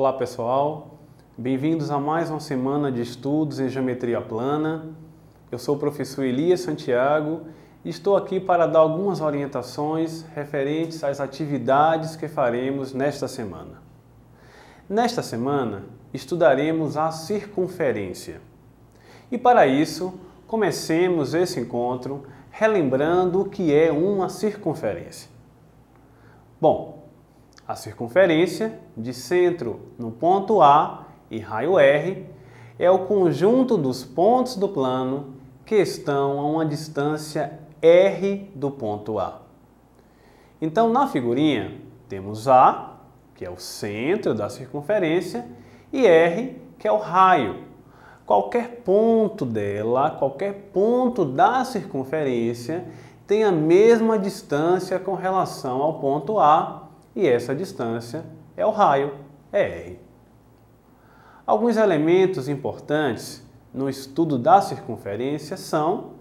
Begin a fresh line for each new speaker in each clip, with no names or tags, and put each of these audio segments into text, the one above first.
Olá pessoal, bem-vindos a mais uma semana de estudos em geometria plana. Eu sou o professor Elias Santiago e estou aqui para dar algumas orientações referentes às atividades que faremos nesta semana. Nesta semana, estudaremos a circunferência. E para isso, comecemos esse encontro relembrando o que é uma circunferência. Bom, a circunferência de centro no ponto A e raio R é o conjunto dos pontos do plano que estão a uma distância R do ponto A. Então, na figurinha, temos A, que é o centro da circunferência, e R, que é o raio. Qualquer ponto dela, qualquer ponto da circunferência tem a mesma distância com relação ao ponto A, e essa distância é o raio, é R. Alguns elementos importantes no estudo da circunferência são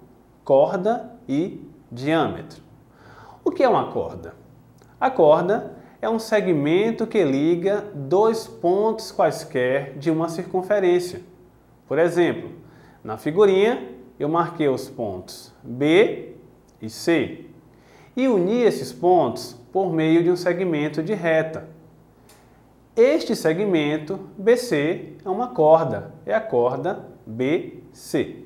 corda e diâmetro. O que é uma corda? A corda é um segmento que liga dois pontos quaisquer de uma circunferência. Por exemplo, na figurinha eu marquei os pontos B e C e uni esses pontos por meio de um segmento de reta. Este segmento BC é uma corda, é a corda BC.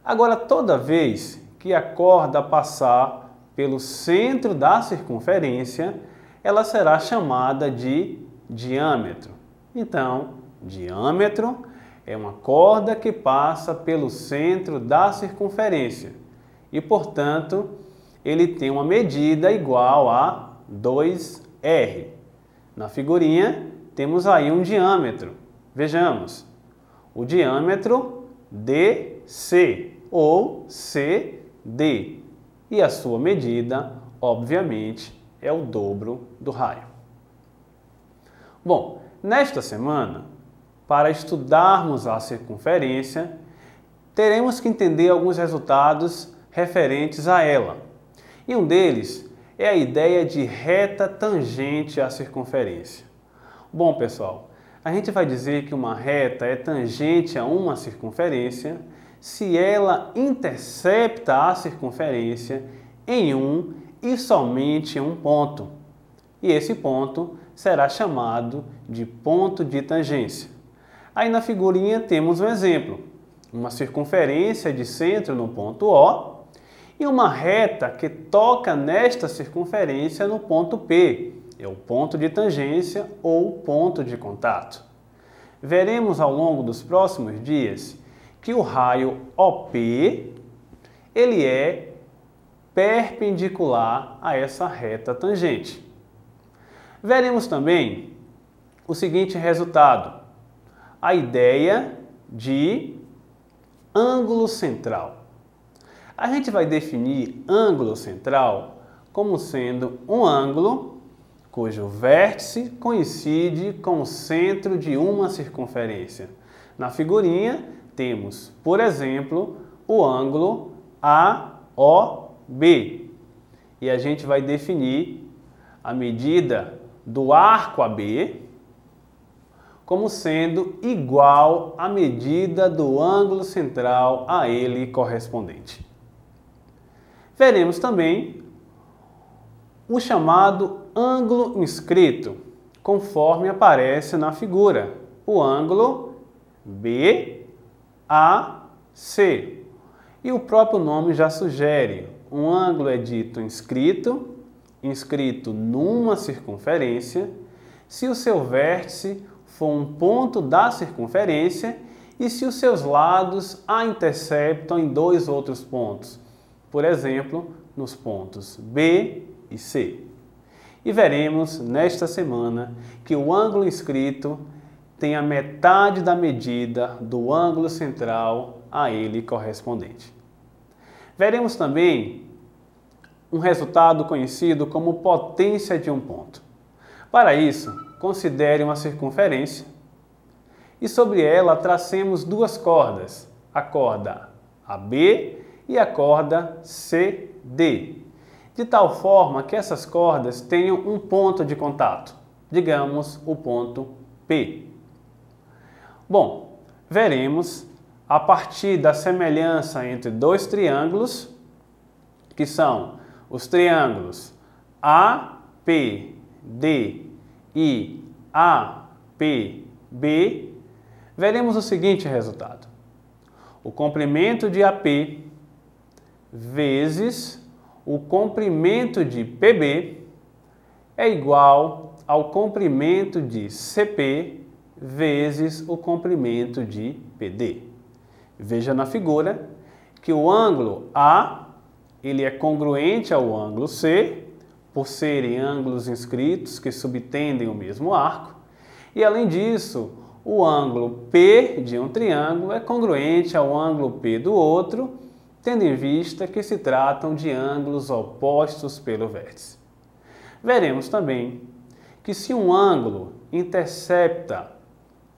Agora, toda vez que a corda passar pelo centro da circunferência, ela será chamada de diâmetro. Então, diâmetro é uma corda que passa pelo centro da circunferência e, portanto, ele tem uma medida igual a 2R. Na figurinha, temos aí um diâmetro. Vejamos, o diâmetro DC ou CD. E a sua medida, obviamente, é o dobro do raio. Bom, nesta semana, para estudarmos a circunferência, teremos que entender alguns resultados referentes a ela. E um deles é a ideia de reta tangente à circunferência. Bom, pessoal, a gente vai dizer que uma reta é tangente a uma circunferência se ela intercepta a circunferência em um e somente um ponto. E esse ponto será chamado de ponto de tangência. Aí na figurinha temos um exemplo, uma circunferência de centro no ponto O e uma reta que toca nesta circunferência no ponto P, é o ponto de tangência ou ponto de contato. Veremos ao longo dos próximos dias que o raio OP ele é perpendicular a essa reta tangente. Veremos também o seguinte resultado, a ideia de ângulo central. A gente vai definir ângulo central como sendo um ângulo cujo vértice coincide com o centro de uma circunferência. Na figurinha temos, por exemplo, o ângulo AOB. E a gente vai definir a medida do arco AB como sendo igual à medida do ângulo central a ele correspondente. Veremos também o chamado ângulo inscrito, conforme aparece na figura, o ângulo BAC. E o próprio nome já sugere, um ângulo é dito inscrito numa circunferência, se o seu vértice for um ponto da circunferência e se os seus lados a interceptam em dois outros pontos, por exemplo, nos pontos B e C. E veremos nesta semana que o ângulo inscrito tem a metade da medida do ângulo central a ele correspondente. Veremos também um resultado conhecido como potência de um ponto. Para isso, considere uma circunferência e sobre ela tracemos duas cordas, a corda AB e a corda CD, de tal forma que essas cordas tenham um ponto de contato, digamos o ponto P. Bom, veremos a partir da semelhança entre dois triângulos, que são os triângulos APD e APB, veremos o seguinte resultado. O comprimento de AP vezes o comprimento de PB é igual ao comprimento de CP vezes o comprimento de PD. Veja na figura que o ângulo A ele é congruente ao ângulo C, por serem ângulos inscritos que subtendem o mesmo arco, e além disso, o ângulo P de um triângulo é congruente ao ângulo P do outro, tendo em vista que se tratam de ângulos opostos pelo vértice. Veremos também que se um ângulo intercepta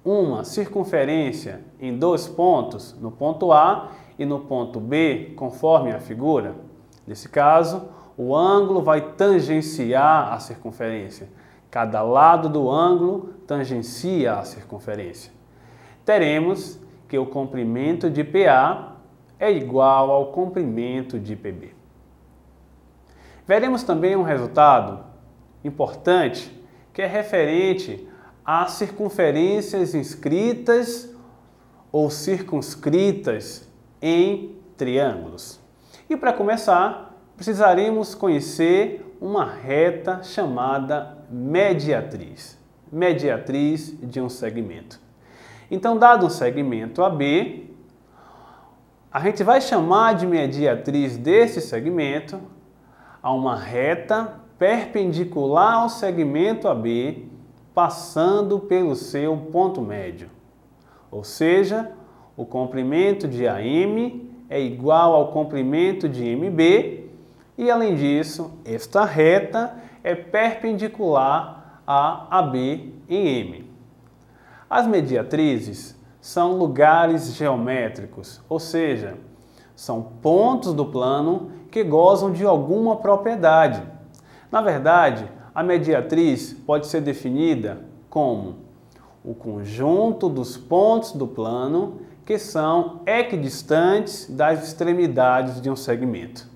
uma circunferência em dois pontos, no ponto A e no ponto B, conforme a figura, nesse caso, o ângulo vai tangenciar a circunferência. Cada lado do ângulo tangencia a circunferência. Teremos que o comprimento de PA é igual ao comprimento de PB. Veremos também um resultado importante que é referente às circunferências inscritas ou circunscritas em triângulos. E para começar, precisaremos conhecer uma reta chamada mediatriz. Mediatriz de um segmento. Então, dado um segmento AB, a gente vai chamar de mediatriz desse segmento a uma reta perpendicular ao segmento AB, passando pelo seu ponto médio. Ou seja, o comprimento de AM é igual ao comprimento de MB e, além disso, esta reta é perpendicular a AB em M. As mediatrizes são lugares geométricos, ou seja, são pontos do plano que gozam de alguma propriedade. Na verdade, a mediatriz pode ser definida como o conjunto dos pontos do plano que são equidistantes das extremidades de um segmento.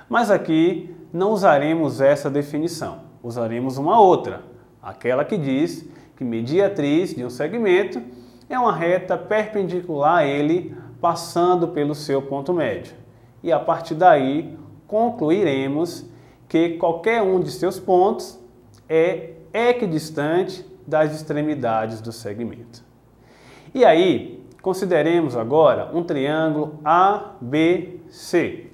Mas aqui não usaremos essa definição, usaremos uma outra, aquela que diz que mediatriz de um segmento é uma reta perpendicular a ele, passando pelo seu ponto médio. E a partir daí, concluiremos que qualquer um de seus pontos é equidistante das extremidades do segmento. E aí, consideremos agora um triângulo ABC.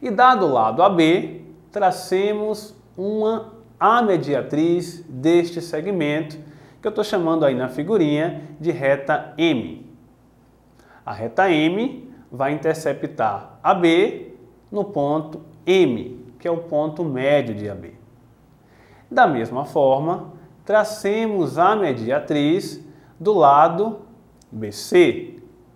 E dado o lado AB, tracemos uma mediatriz deste segmento, que eu estou chamando aí na figurinha de reta M. A reta M vai interceptar AB no ponto M, que é o ponto médio de AB. Da mesma forma, tracemos a mediatriz do lado BC.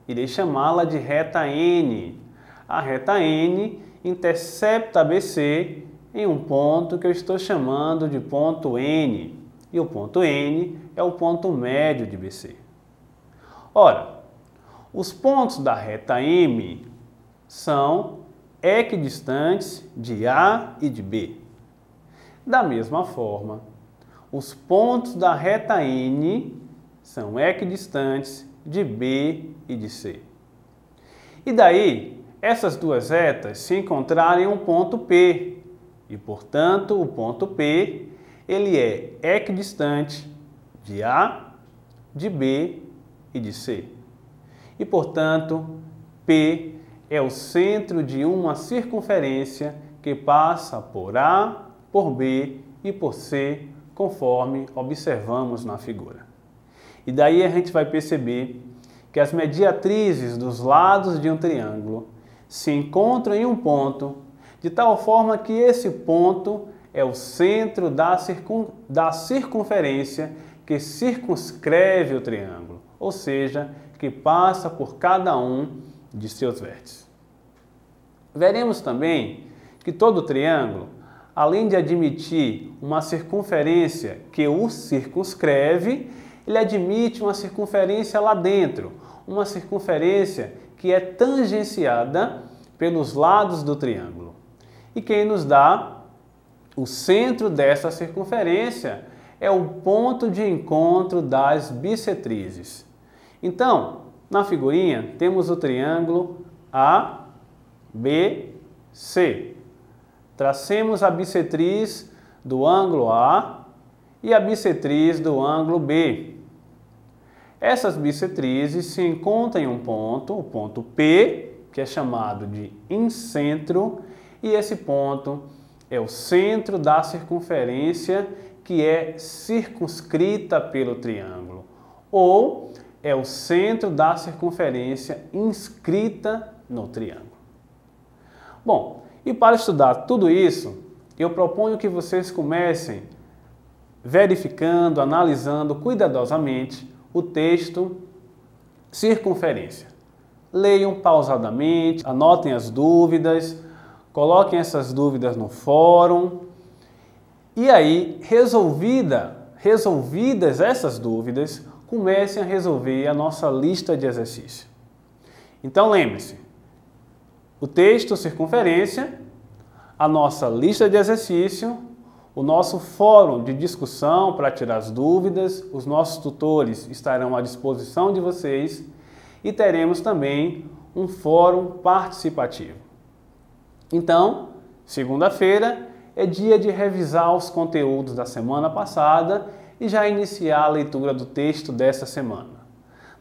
Irei chamá-la de reta N. A reta N intercepta a BC em um ponto que eu estou chamando de ponto N. E o ponto N é o ponto médio de BC. Ora, os pontos da reta M são equidistantes de A e de B. Da mesma forma, os pontos da reta N são equidistantes de B e de C. E daí, essas duas retas se encontrarem em um ponto P, e portanto o ponto P ele é equidistante de A, de B e de C. E portanto, P é o centro de uma circunferência que passa por A, por B e por C, conforme observamos na figura. E daí a gente vai perceber que as mediatrizes dos lados de um triângulo se encontram em um ponto, de tal forma que esse ponto é o centro da circunferência que circunscreve o triângulo, ou seja, que passa por cada um de seus vértices. Veremos também que todo triângulo além de admitir uma circunferência que o circunscreve, ele admite uma circunferência lá dentro, uma circunferência que é tangenciada pelos lados do triângulo. E quem nos dá o centro dessa circunferência é o ponto de encontro das bissetrizes. Então, na figurinha temos o triângulo ABC. Tracemos a bissetriz do ângulo A e a bissetriz do ângulo B. Essas bissetrizes se encontram em um ponto, o ponto P, que é chamado de incentro, e esse ponto é o centro da circunferência que é circunscrita pelo triângulo, ou é o centro da circunferência inscrita no triângulo. Bom, e para estudar tudo isso, eu proponho que vocês comecem verificando, analisando cuidadosamente o texto circunferência. Leiam pausadamente, anotem as dúvidas, coloquem essas dúvidas no fórum e aí, resolvidas essas dúvidas, comecem a resolver a nossa lista de exercícios. Então lembre-se, o texto circunferência, a nossa lista de exercício, o nosso fórum de discussão para tirar as dúvidas, os nossos tutores estarão à disposição de vocês e teremos também um fórum participativo. Então, segunda-feira é dia de revisar os conteúdos da semana passada e já iniciar a leitura do texto dessa semana.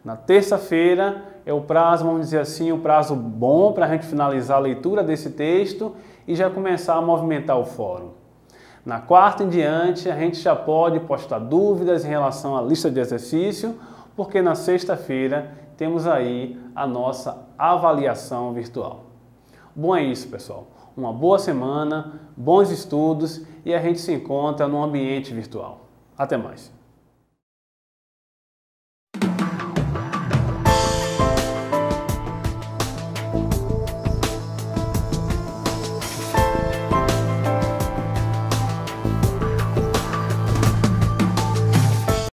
Na terça-feira é o prazo, vamos dizer assim, o prazo bom para a gente finalizar a leitura desse texto e já começar a movimentar o fórum. Na quarta em diante, a gente já pode postar dúvidas em relação à lista de exercício, porque na sexta-feira temos aí a nossa avaliação virtual. Bom, é isso, pessoal. Uma boa semana, bons estudos e a gente se encontra no ambiente virtual. Até mais.